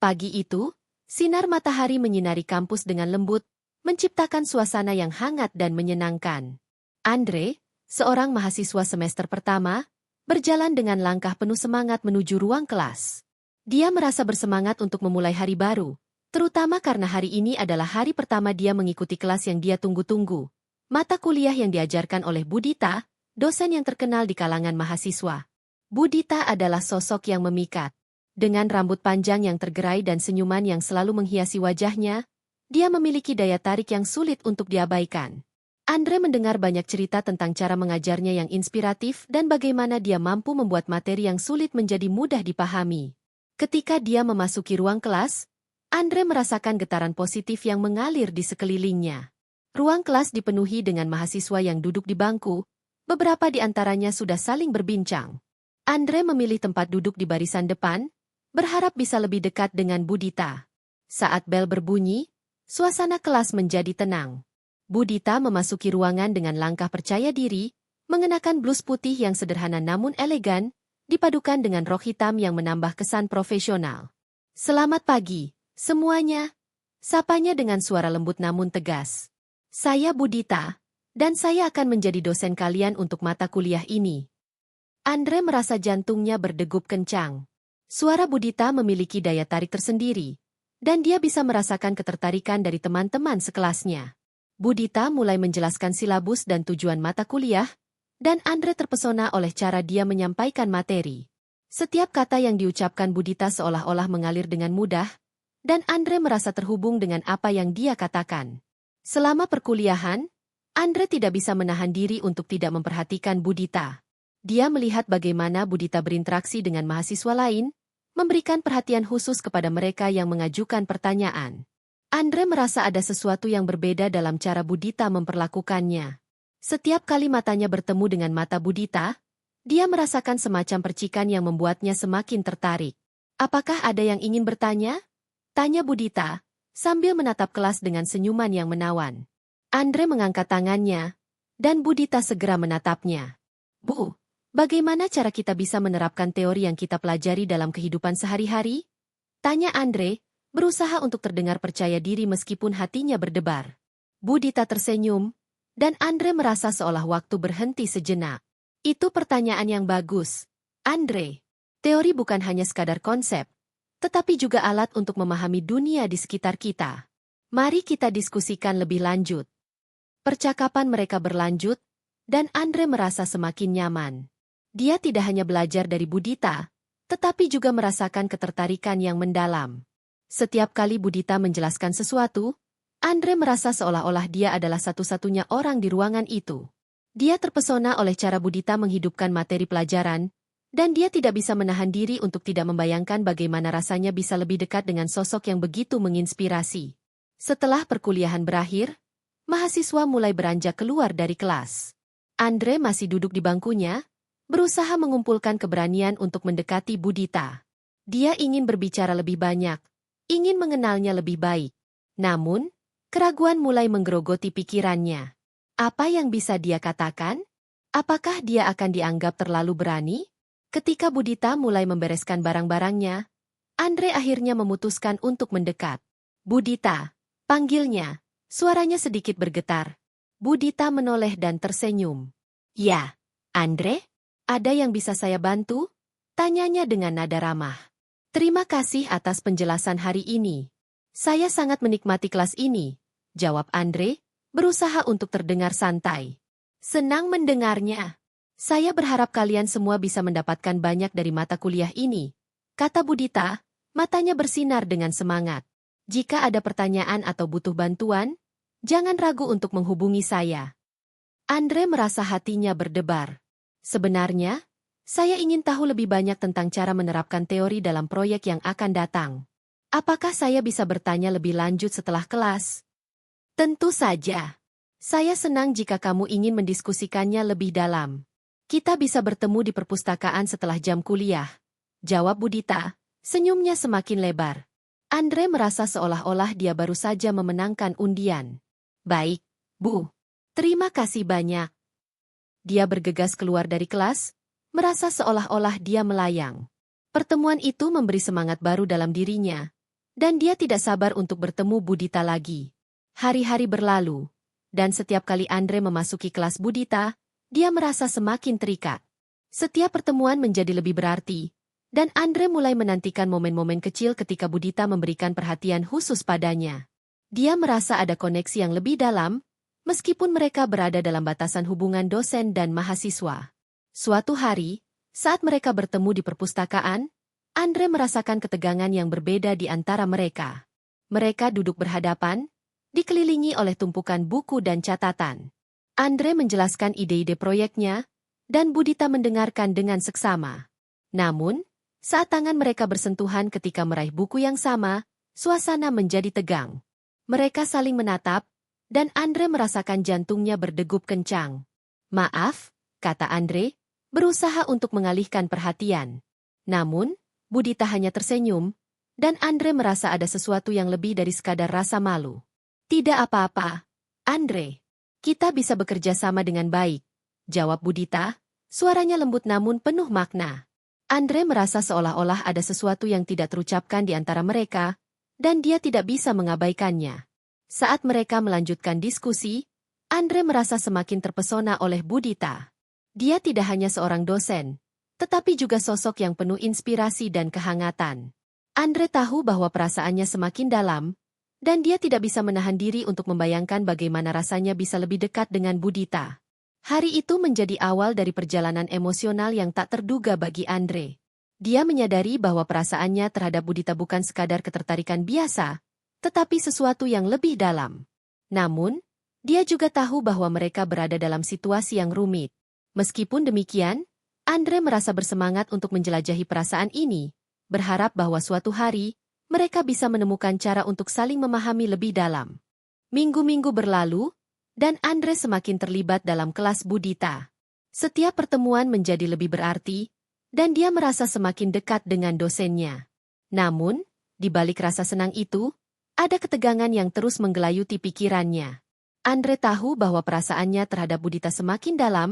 Pagi itu, sinar matahari menyinari kampus dengan lembut, menciptakan suasana yang hangat dan menyenangkan. Andre, seorang mahasiswa semester pertama, berjalan dengan langkah penuh semangat menuju ruang kelas. Dia merasa bersemangat untuk memulai hari baru, terutama karena hari ini adalah hari pertama dia mengikuti kelas yang dia tunggu-tunggu. Mata kuliah yang diajarkan oleh Budita, dosen yang terkenal di kalangan mahasiswa. Budita adalah sosok yang memikat. Dengan rambut panjang yang tergerai dan senyuman yang selalu menghiasi wajahnya, dia memiliki daya tarik yang sulit untuk diabaikan. Andre mendengar banyak cerita tentang cara mengajarnya yang inspiratif dan bagaimana dia mampu membuat materi yang sulit menjadi mudah dipahami. Ketika dia memasuki ruang kelas, Andre merasakan getaran positif yang mengalir di sekelilingnya. Ruang kelas dipenuhi dengan mahasiswa yang duduk di bangku, beberapa di antaranya sudah saling berbincang. Andre memilih tempat duduk di barisan depan, berharap bisa lebih dekat dengan Budita. Saat bel berbunyi, suasana kelas menjadi tenang. Budita memasuki ruangan dengan langkah percaya diri, mengenakan blus putih yang sederhana namun elegan, dipadukan dengan rok hitam yang menambah kesan profesional. "Selamat pagi, semuanya," sapanya dengan suara lembut namun tegas. "Saya Budita, dan saya akan menjadi dosen kalian untuk mata kuliah ini." Andre merasa jantungnya berdegup kencang. Suara Budita memiliki daya tarik tersendiri, dan dia bisa merasakan ketertarikan dari teman-teman sekelasnya. Budita mulai menjelaskan silabus dan tujuan mata kuliah, dan Andre terpesona oleh cara dia menyampaikan materi. Setiap kata yang diucapkan Budita seolah-olah mengalir dengan mudah, dan Andre merasa terhubung dengan apa yang dia katakan. Selama perkuliahan, Andre tidak bisa menahan diri untuk tidak memperhatikan Budita. Dia melihat bagaimana Budita berinteraksi dengan mahasiswa lain, memberikan perhatian khusus kepada mereka yang mengajukan pertanyaan. Andre merasa ada sesuatu yang berbeda dalam cara Budita memperlakukannya. Setiap kali matanya bertemu dengan mata Budita, dia merasakan semacam percikan yang membuatnya semakin tertarik. "Apakah ada yang ingin bertanya?" tanya Budita, sambil menatap kelas dengan senyuman yang menawan. Andre mengangkat tangannya, dan Budita segera menatapnya. "Bu, bagaimana cara kita bisa menerapkan teori yang kita pelajari dalam kehidupan sehari-hari?" tanya Andre, berusaha untuk terdengar percaya diri meskipun hatinya berdebar. Budita tersenyum, dan Andre merasa seolah waktu berhenti sejenak. "Itu pertanyaan yang bagus, Andre. Teori bukan hanya sekadar konsep, tetapi juga alat untuk memahami dunia di sekitar kita. Mari kita diskusikan lebih lanjut." Percakapan mereka berlanjut, dan Andre merasa semakin nyaman. Dia tidak hanya belajar dari Budita, tetapi juga merasakan ketertarikan yang mendalam. Setiap kali Budita menjelaskan sesuatu, Andre merasa seolah-olah dia adalah satu-satunya orang di ruangan itu. Dia terpesona oleh cara Budita menghidupkan materi pelajaran, dan dia tidak bisa menahan diri untuk tidak membayangkan bagaimana rasanya bisa lebih dekat dengan sosok yang begitu menginspirasi. Setelah perkuliahan berakhir, mahasiswa mulai beranjak keluar dari kelas. Andre masih duduk di bangkunya, berusaha mengumpulkan keberanian untuk mendekati Budita. Dia ingin berbicara lebih banyak, ingin mengenalnya lebih baik. Namun, keraguan mulai menggerogoti pikirannya. Apa yang bisa dia katakan? Apakah dia akan dianggap terlalu berani? Ketika Budita mulai membereskan barang-barangnya, Andre akhirnya memutuskan untuk mendekat. "Budita," panggilnya, suaranya sedikit bergetar. Budita menoleh dan tersenyum. "Ya, Andre? Ada yang bisa saya bantu?" tanyanya dengan nada ramah. "Terima kasih atas penjelasan hari ini. Saya sangat menikmati kelas ini," jawab Andre, berusaha untuk terdengar santai. "Senang mendengarnya. Saya berharap kalian semua bisa mendapatkan banyak dari mata kuliah ini," kata Budita, matanya bersinar dengan semangat. "Jika ada pertanyaan atau butuh bantuan, jangan ragu untuk menghubungi saya." Andre merasa hatinya berdebar. "Sebenarnya, saya ingin tahu lebih banyak tentang cara menerapkan teori dalam proyek yang akan datang. Apakah saya bisa bertanya lebih lanjut setelah kelas?" "Tentu saja. Saya senang jika kamu ingin mendiskusikannya lebih dalam. Kita bisa bertemu di perpustakaan setelah jam kuliah," jawab Budita, senyumnya semakin lebar. Andre merasa seolah-olah dia baru saja memenangkan undian. "Baik, Bu. Terima kasih banyak." Dia bergegas keluar dari kelas, merasa seolah-olah dia melayang. Pertemuan itu memberi semangat baru dalam dirinya, Dan dia tidak sabar untuk bertemu Budita lagi. Hari-hari berlalu, dan setiap kali Andre memasuki kelas Budita, dia merasa semakin terikat. Setiap pertemuan menjadi lebih berarti, dan Andre mulai menantikan momen-momen kecil ketika Budita memberikan perhatian khusus padanya. Dia merasa ada koneksi yang lebih dalam, meskipun mereka berada dalam batasan hubungan dosen dan mahasiswa. Suatu hari, saat mereka bertemu di perpustakaan, Andre merasakan ketegangan yang berbeda di antara mereka. Mereka duduk berhadapan, dikelilingi oleh tumpukan buku dan catatan. Andre menjelaskan ide-ide proyeknya, dan Budita mendengarkan dengan seksama. Namun, saat tangan mereka bersentuhan ketika meraih buku yang sama, suasana menjadi tegang. Mereka saling menatap, dan Andre merasakan jantungnya berdegup kencang. "Maaf," kata Andre, berusaha untuk mengalihkan perhatian. Namun, Budita hanya tersenyum, dan Andre merasa ada sesuatu yang lebih dari sekadar rasa malu. "Tidak apa-apa, Andre. Kita bisa bekerja sama dengan baik," jawab Budita, suaranya lembut namun penuh makna. Andre merasa seolah-olah ada sesuatu yang tidak terucapkan di antara mereka, dan dia tidak bisa mengabaikannya. Saat mereka melanjutkan diskusi, Andre merasa semakin terpesona oleh Budita. Dia tidak hanya seorang dosen, tetapi juga sosok yang penuh inspirasi dan kehangatan. Andre tahu bahwa perasaannya semakin dalam, dan dia tidak bisa menahan diri untuk membayangkan bagaimana rasanya bisa lebih dekat dengan Budita. Hari itu menjadi awal dari perjalanan emosional yang tak terduga bagi Andre. Dia menyadari bahwa perasaannya terhadap Budita bukan sekadar ketertarikan biasa, tetapi sesuatu yang lebih dalam. Namun, dia juga tahu bahwa mereka berada dalam situasi yang rumit. Meskipun demikian, Andre merasa bersemangat untuk menjelajahi perasaan ini, berharap bahwa suatu hari, mereka bisa menemukan cara untuk saling memahami lebih dalam. Minggu-minggu berlalu, dan Andre semakin terlibat dalam kelas Budita. Setiap pertemuan menjadi lebih berarti, dan dia merasa semakin dekat dengan dosennya. Namun, di balik rasa senang itu, ada ketegangan yang terus menggelayuti pikirannya. Andre tahu bahwa perasaannya terhadap Budita semakin dalam,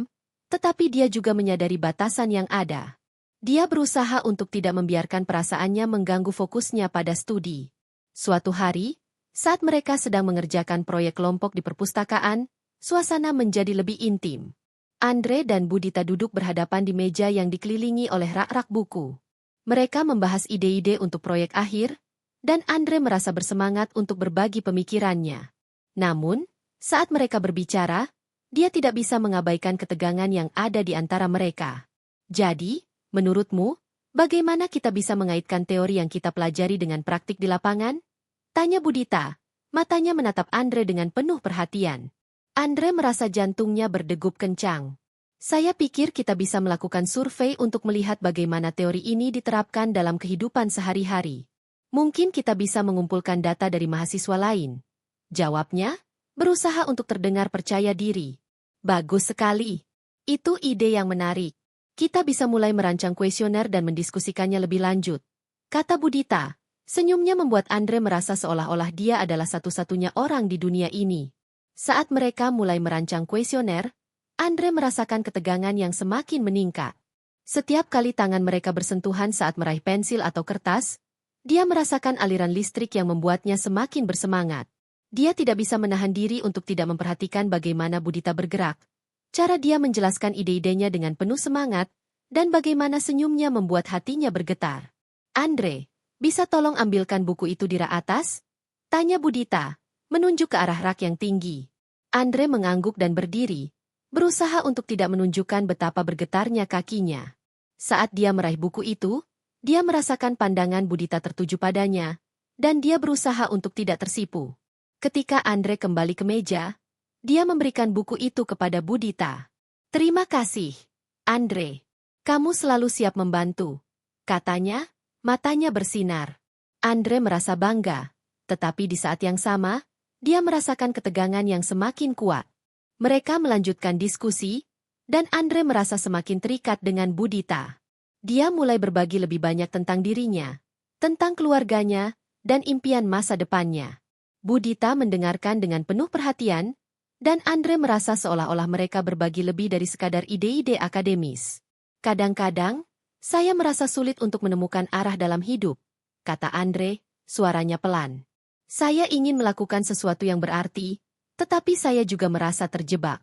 tetapi dia juga menyadari batasan yang ada. Dia berusaha untuk tidak membiarkan perasaannya mengganggu fokusnya pada studi. Suatu hari, saat mereka sedang mengerjakan proyek kelompok di perpustakaan, suasana menjadi lebih intim. Andre dan Budita duduk berhadapan di meja yang dikelilingi oleh rak-rak buku. Mereka membahas ide-ide untuk proyek akhir, dan Andre merasa bersemangat untuk berbagi pemikirannya. Namun, saat mereka berbicara, dia tidak bisa mengabaikan ketegangan yang ada di antara mereka. "Jadi, menurutmu, bagaimana kita bisa mengaitkan teori yang kita pelajari dengan praktik di lapangan?" tanya Budita, matanya menatap Andre dengan penuh perhatian. Andre merasa jantungnya berdegup kencang. "Saya pikir kita bisa melakukan survei untuk melihat bagaimana teori ini diterapkan dalam kehidupan sehari-hari. Mungkin kita bisa mengumpulkan data dari mahasiswa lain," jawabnya, berusaha untuk terdengar percaya diri. "Bagus sekali. Itu ide yang menarik. Kita bisa mulai merancang kuesioner dan mendiskusikannya lebih lanjut," kata Budita. Senyumnya membuat Andre merasa seolah-olah dia adalah satu-satunya orang di dunia ini. Saat mereka mulai merancang kuesioner, Andre merasakan ketegangan yang semakin meningkat. Setiap kali tangan mereka bersentuhan saat meraih pensil atau kertas, dia merasakan aliran listrik yang membuatnya semakin bersemangat. Dia tidak bisa menahan diri untuk tidak memperhatikan bagaimana Budita bergerak, cara dia menjelaskan ide-idenya dengan penuh semangat, dan bagaimana senyumnya membuat hatinya bergetar. "Andre, bisa tolong ambilkan buku itu di rak atas?" tanya Budita, menunjuk ke arah rak yang tinggi. Andre mengangguk dan berdiri, berusaha untuk tidak menunjukkan betapa bergetarnya kakinya. Saat dia meraih buku itu, dia merasakan pandangan Budita tertuju padanya, dan dia berusaha untuk tidak tersipu. Ketika Andre kembali ke meja, dia memberikan buku itu kepada Budita. "Terima kasih, Andre. Kamu selalu siap membantu," katanya, matanya bersinar. Andre merasa bangga, tetapi di saat yang sama, dia merasakan ketegangan yang semakin kuat. Mereka melanjutkan diskusi, dan Andre merasa semakin terikat dengan Budita. Dia mulai berbagi lebih banyak tentang dirinya, tentang keluarganya, dan impian masa depannya. Budita mendengarkan dengan penuh perhatian, dan Andre merasa seolah-olah mereka berbagi lebih dari sekadar ide-ide akademis. "Kadang-kadang, saya merasa sulit untuk menemukan arah dalam hidup," kata Andre, suaranya pelan. Saya ingin melakukan sesuatu yang berarti, tetapi saya juga merasa terjebak.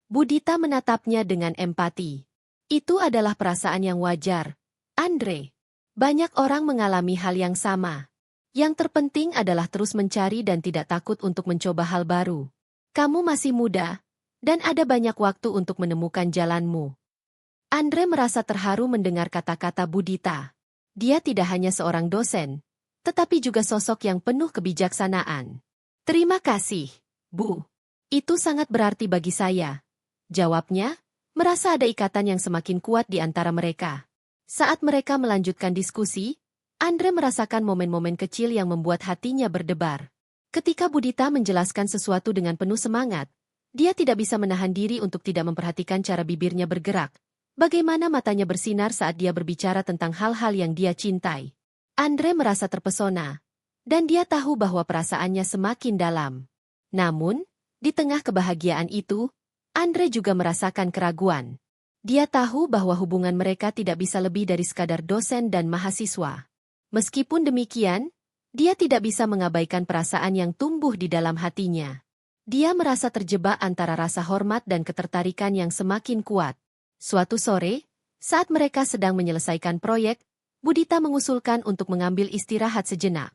Budita menatapnya dengan empati. Itu adalah perasaan yang wajar, Andre. Banyak orang mengalami hal yang sama. Yang terpenting adalah terus mencari dan tidak takut untuk mencoba hal baru. Kamu masih muda, dan ada banyak waktu untuk menemukan jalanmu. Andre merasa terharu mendengar kata-kata Budita. Dia tidak hanya seorang dosen, tetapi juga sosok yang penuh kebijaksanaan. Terima kasih, Bu. Itu sangat berarti bagi saya. Jawabnya, merasa ada ikatan yang semakin kuat di antara mereka. Saat mereka melanjutkan diskusi, Andre merasakan momen-momen kecil yang membuat hatinya berdebar. Ketika Budita menjelaskan sesuatu dengan penuh semangat, dia tidak bisa menahan diri untuk tidak memperhatikan cara bibirnya bergerak. Bagaimana matanya bersinar saat dia berbicara tentang hal-hal yang dia cintai. Andre merasa terpesona, dan dia tahu bahwa perasaannya semakin dalam. Namun, di tengah kebahagiaan itu, Andre juga merasakan keraguan. Dia tahu bahwa hubungan mereka tidak bisa lebih dari sekadar dosen dan mahasiswa. Meskipun demikian, dia tidak bisa mengabaikan perasaan yang tumbuh di dalam hatinya. Dia merasa terjebak antara rasa hormat dan ketertarikan yang semakin kuat. Suatu sore, saat mereka sedang menyelesaikan proyek, Budita mengusulkan untuk mengambil istirahat sejenak.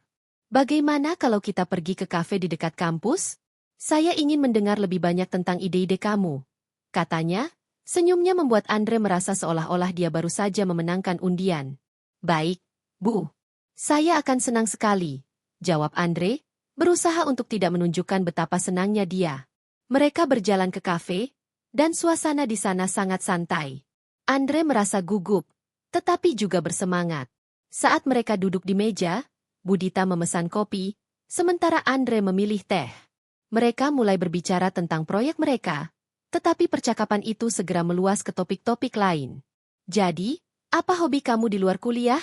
Bagaimana kalau kita pergi ke kafe di dekat kampus? Saya ingin mendengar lebih banyak tentang ide-ide kamu. Katanya, senyumnya membuat Andre merasa seolah-olah dia baru saja memenangkan undian. Baik, Bu. Saya akan senang sekali, jawab Andre, berusaha untuk tidak menunjukkan betapa senangnya dia. Mereka berjalan ke kafe, dan suasana di sana sangat santai. Andre merasa gugup, tetapi juga bersemangat. Saat mereka duduk di meja, Budita memesan kopi, sementara Andre memilih teh. Mereka mulai berbicara tentang proyek mereka, tetapi percakapan itu segera meluas ke topik-topik lain. Jadi, apa hobi kamu di luar kuliah?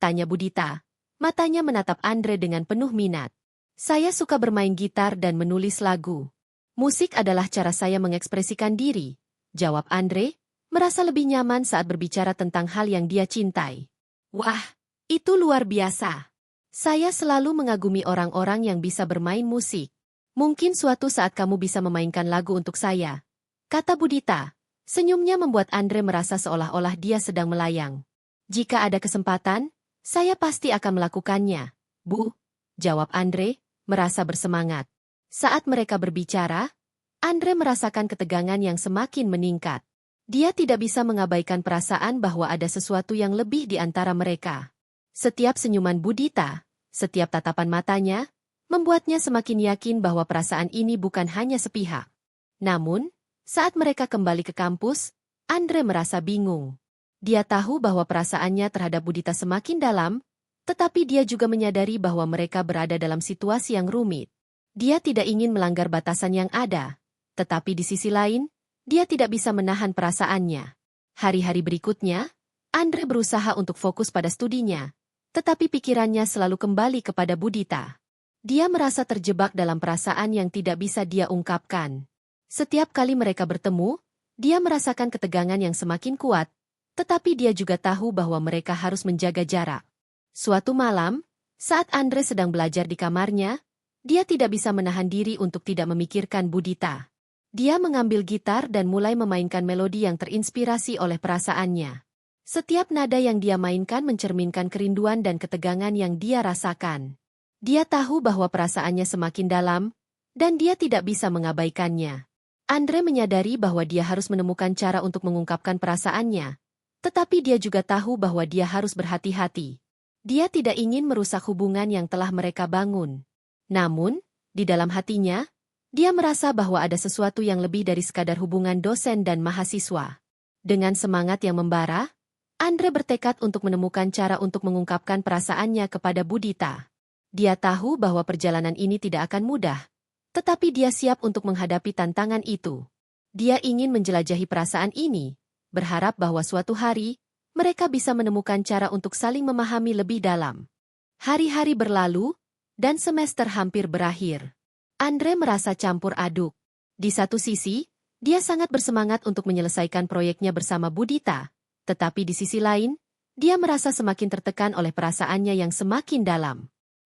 Tanya Budita. Matanya menatap Andre dengan penuh minat. Saya suka bermain gitar dan menulis lagu. Musik adalah cara saya mengekspresikan diri, jawab Andre, merasa lebih nyaman saat berbicara tentang hal yang dia cintai. Wah, itu luar biasa. Saya selalu mengagumi orang-orang yang bisa bermain musik. Mungkin suatu saat kamu bisa memainkan lagu untuk saya, kata Budita. Senyumnya membuat Andre merasa seolah-olah dia sedang melayang. Jika ada kesempatan, saya pasti akan melakukannya, Bu, jawab Andre, merasa bersemangat. Saat mereka berbicara, Andre merasakan ketegangan yang semakin meningkat. Dia tidak bisa mengabaikan perasaan bahwa ada sesuatu yang lebih di antara mereka. Setiap senyuman Budita, setiap tatapan matanya, membuatnya semakin yakin bahwa perasaan ini bukan hanya sepihak. Namun, saat mereka kembali ke kampus, Andre merasa bingung. Dia tahu bahwa perasaannya terhadap Budita semakin dalam, tetapi dia juga menyadari bahwa mereka berada dalam situasi yang rumit. Dia tidak ingin melanggar batasan yang ada, tetapi di sisi lain, dia tidak bisa menahan perasaannya. Hari-hari berikutnya, Andre berusaha untuk fokus pada studinya, tetapi pikirannya selalu kembali kepada Budita. Dia merasa terjebak dalam perasaan yang tidak bisa dia ungkapkan. Setiap kali mereka bertemu, dia merasakan ketegangan yang semakin kuat, tetapi dia juga tahu bahwa mereka harus menjaga jarak. Suatu malam, saat Andre sedang belajar di kamarnya, dia tidak bisa menahan diri untuk tidak memikirkan Budita. Dia mengambil gitar dan mulai memainkan melodi yang terinspirasi oleh perasaannya. Setiap nada yang dia mainkan mencerminkan kerinduan dan ketegangan yang dia rasakan. Dia tahu bahwa perasaannya semakin dalam, dan dia tidak bisa mengabaikannya. Andre menyadari bahwa dia harus menemukan cara untuk mengungkapkan perasaannya, tetapi dia juga tahu bahwa dia harus berhati-hati. Dia tidak ingin merusak hubungan yang telah mereka bangun. Namun, di dalam hatinya, dia merasa bahwa ada sesuatu yang lebih dari sekadar hubungan dosen dan mahasiswa. Dengan semangat yang membara, Andre bertekad untuk menemukan cara untuk mengungkapkan perasaannya kepada Budita. Dia tahu bahwa perjalanan ini tidak akan mudah, tetapi dia siap untuk menghadapi tantangan itu. Dia ingin menjelajahi perasaan ini, berharap bahwa suatu hari, mereka bisa menemukan cara untuk saling memahami lebih dalam. Hari-hari berlalu, dan semester hampir berakhir. Andre merasa campur aduk. Di satu sisi, dia sangat bersemangat untuk menyelesaikan proyeknya bersama Budita, tetapi di sisi lain, dia merasa semakin tertekan oleh perasaannya yang semakin dalam.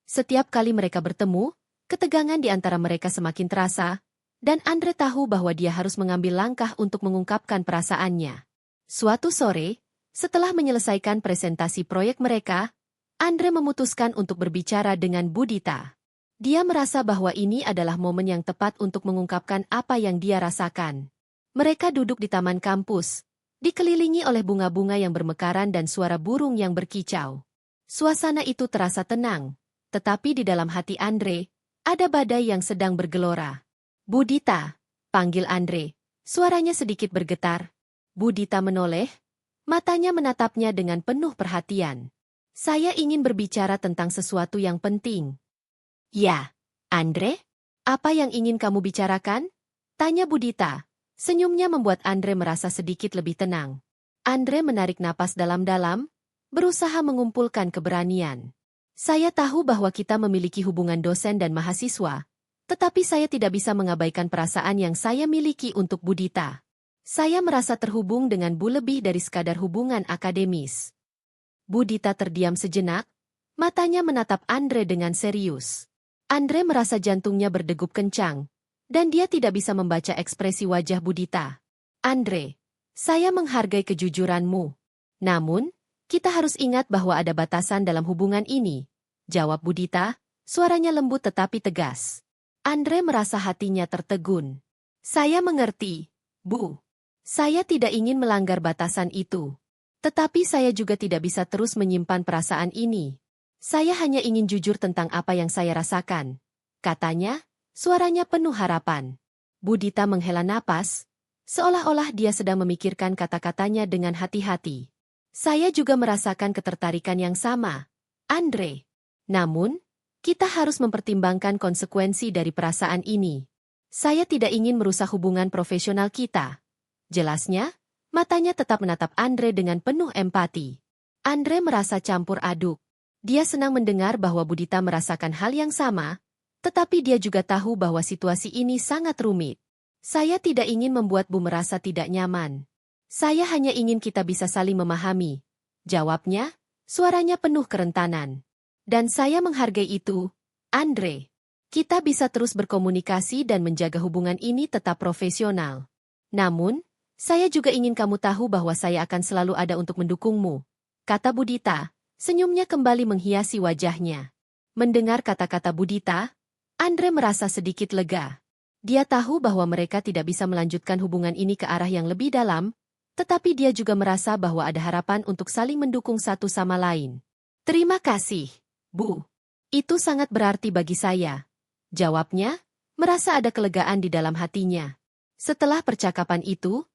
Setiap kali mereka bertemu, ketegangan di antara mereka semakin terasa, dan Andre tahu bahwa dia harus mengambil langkah untuk mengungkapkan perasaannya. Suatu sore, setelah menyelesaikan presentasi proyek mereka, Andre memutuskan untuk berbicara dengan Budita. Dia merasa bahwa ini adalah momen yang tepat untuk mengungkapkan apa yang dia rasakan. Mereka duduk di taman kampus, dikelilingi oleh bunga-bunga yang bermekaran dan suara burung yang berkicau. Suasana itu terasa tenang, tetapi di dalam hati Andre, ada badai yang sedang bergelora. Budita, panggil Andre. Suaranya sedikit bergetar. Budita menoleh, matanya menatapnya dengan penuh perhatian. Saya ingin berbicara tentang sesuatu yang penting. Ya, Andre? Apa yang ingin kamu bicarakan? Tanya Budita. Senyumnya membuat Andre merasa sedikit lebih tenang. Andre menarik napas dalam-dalam, berusaha mengumpulkan keberanian. Saya tahu bahwa kita memiliki hubungan dosen dan mahasiswa, tetapi saya tidak bisa mengabaikan perasaan yang saya miliki untuk Budita. Saya merasa terhubung dengan Bu lebih dari sekadar hubungan akademis. Budita terdiam sejenak, matanya menatap Andre dengan serius. Andre merasa jantungnya berdegup kencang, dan dia tidak bisa membaca ekspresi wajah Budita. Andre, saya menghargai kejujuranmu. Namun, kita harus ingat bahwa ada batasan dalam hubungan ini, jawab Budita, suaranya lembut tetapi tegas. Andre merasa hatinya tertegun. Saya mengerti, Bu. Saya tidak ingin melanggar batasan itu. Tetapi saya juga tidak bisa terus menyimpan perasaan ini. Saya hanya ingin jujur tentang apa yang saya rasakan. Katanya, suaranya penuh harapan. Budita menghela napas, seolah-olah dia sedang memikirkan kata-katanya dengan hati-hati. Saya juga merasakan ketertarikan yang sama, Andre. Namun, kita harus mempertimbangkan konsekuensi dari perasaan ini. Saya tidak ingin merusak hubungan profesional kita. Jelasnya, matanya tetap menatap Andre dengan penuh empati. Andre merasa campur aduk. Dia senang mendengar bahwa Budita merasakan hal yang sama, tetapi dia juga tahu bahwa situasi ini sangat rumit. Saya tidak ingin membuat Bu merasa tidak nyaman. Saya hanya ingin kita bisa saling memahami. Jawabnya, suaranya penuh kerentanan. Dan saya menghargai itu, Andre. Kita bisa terus berkomunikasi dan menjaga hubungan ini tetap profesional. Namun, saya juga ingin kamu tahu bahwa saya akan selalu ada untuk mendukungmu, kata Budita, senyumnya kembali menghiasi wajahnya. Mendengar kata-kata Budita, Andre merasa sedikit lega. Dia tahu bahwa mereka tidak bisa melanjutkan hubungan ini ke arah yang lebih dalam, tetapi dia juga merasa bahwa ada harapan untuk saling mendukung satu sama lain. Terima kasih, Bu. Itu sangat berarti bagi saya. Jawabnya, merasa ada kelegaan di dalam hatinya. Setelah percakapan itu,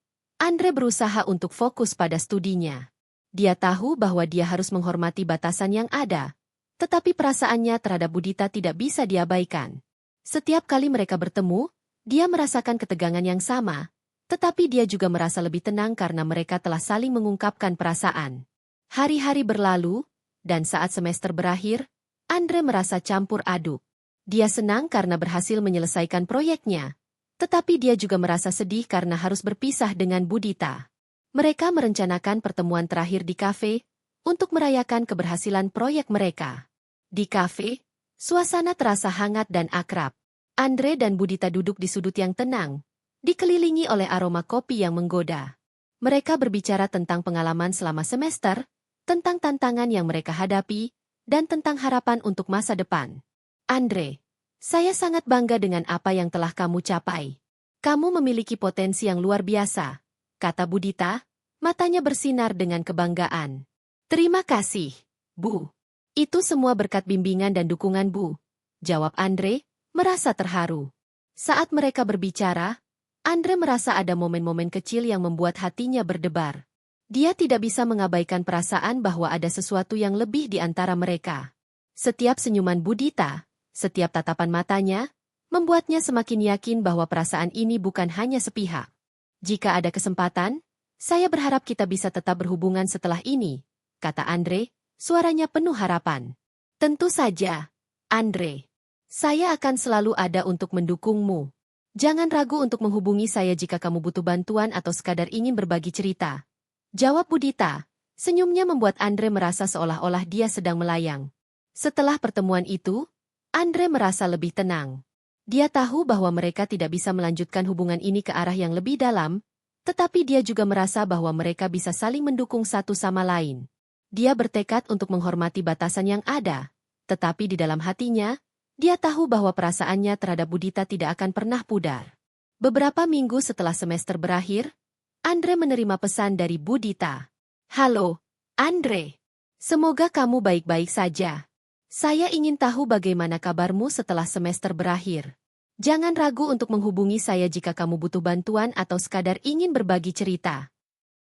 Andre berusaha untuk fokus pada studinya. Dia tahu bahwa dia harus menghormati batasan yang ada, tetapi perasaannya terhadap Budita tidak bisa diabaikan. Setiap kali mereka bertemu, dia merasakan ketegangan yang sama, tetapi dia juga merasa lebih tenang karena mereka telah saling mengungkapkan perasaan. Hari-hari berlalu, dan saat semester berakhir, Andre merasa campur aduk. Dia senang karena berhasil menyelesaikan proyeknya, tetapi dia juga merasa sedih karena harus berpisah dengan Budita. Mereka merencanakan pertemuan terakhir di kafe untuk merayakan keberhasilan proyek mereka. Di kafe, suasana terasa hangat dan akrab. Andre dan Budita duduk di sudut yang tenang, dikelilingi oleh aroma kopi yang menggoda. Mereka berbicara tentang pengalaman selama semester, tentang tantangan yang mereka hadapi, dan tentang harapan untuk masa depan. Andre, saya sangat bangga dengan apa yang telah kamu capai. Kamu memiliki potensi yang luar biasa, kata Budita, matanya bersinar dengan kebanggaan. Terima kasih, Bu. Itu semua berkat bimbingan dan dukungan Bu, jawab Andre, merasa terharu. Saat mereka berbicara, Andre merasa ada momen-momen kecil yang membuat hatinya berdebar. Dia tidak bisa mengabaikan perasaan bahwa ada sesuatu yang lebih di antara mereka. Setiap senyuman Budita, setiap tatapan matanya, membuatnya semakin yakin bahwa perasaan ini bukan hanya sepihak. Jika ada kesempatan, saya berharap kita bisa tetap berhubungan setelah ini, kata Andre, suaranya penuh harapan. Tentu saja, Andre. Saya akan selalu ada untuk mendukungmu. Jangan ragu untuk menghubungi saya jika kamu butuh bantuan atau sekadar ingin berbagi cerita. Jawab Budita. Senyumnya membuat Andre merasa seolah-olah dia sedang melayang. Setelah pertemuan itu, Andre merasa lebih tenang. Dia tahu bahwa mereka tidak bisa melanjutkan hubungan ini ke arah yang lebih dalam, tetapi dia juga merasa bahwa mereka bisa saling mendukung satu sama lain. Dia bertekad untuk menghormati batasan yang ada, tetapi di dalam hatinya, dia tahu bahwa perasaannya terhadap Budita tidak akan pernah pudar. Beberapa minggu setelah semester berakhir, Andre menerima pesan dari Budita. Halo, Andre. Semoga kamu baik-baik saja. Saya ingin tahu bagaimana kabarmu setelah semester berakhir. Jangan ragu untuk menghubungi saya jika kamu butuh bantuan atau sekadar ingin berbagi cerita.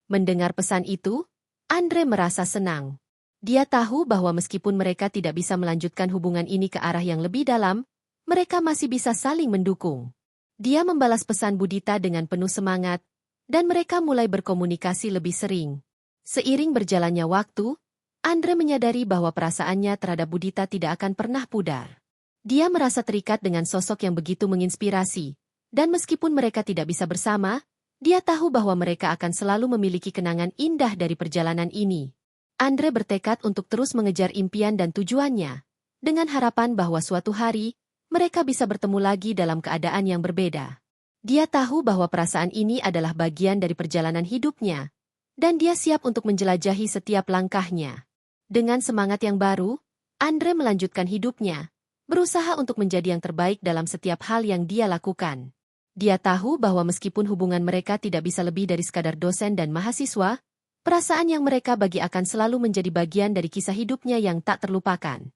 Mendengar pesan itu, Andre merasa senang. Dia tahu bahwa meskipun mereka tidak bisa melanjutkan hubungan ini ke arah yang lebih dalam, mereka masih bisa saling mendukung. Dia membalas pesan Budita dengan penuh semangat, dan mereka mulai berkomunikasi lebih sering. Seiring berjalannya waktu, Andre menyadari bahwa perasaannya terhadap Budita tidak akan pernah pudar. Dia merasa terikat dengan sosok yang begitu menginspirasi, dan meskipun mereka tidak bisa bersama, dia tahu bahwa mereka akan selalu memiliki kenangan indah dari perjalanan ini. Andre bertekad untuk terus mengejar impian dan tujuannya, dengan harapan bahwa suatu hari, mereka bisa bertemu lagi dalam keadaan yang berbeda. Dia tahu bahwa perasaan ini adalah bagian dari perjalanan hidupnya, dan dia siap untuk menjelajahi setiap langkahnya. Dengan semangat yang baru, Andre melanjutkan hidupnya, berusaha untuk menjadi yang terbaik dalam setiap hal yang dia lakukan. Dia tahu bahwa meskipun hubungan mereka tidak bisa lebih dari sekadar dosen dan mahasiswa, perasaan yang mereka bagi akan selalu menjadi bagian dari kisah hidupnya yang tak terlupakan.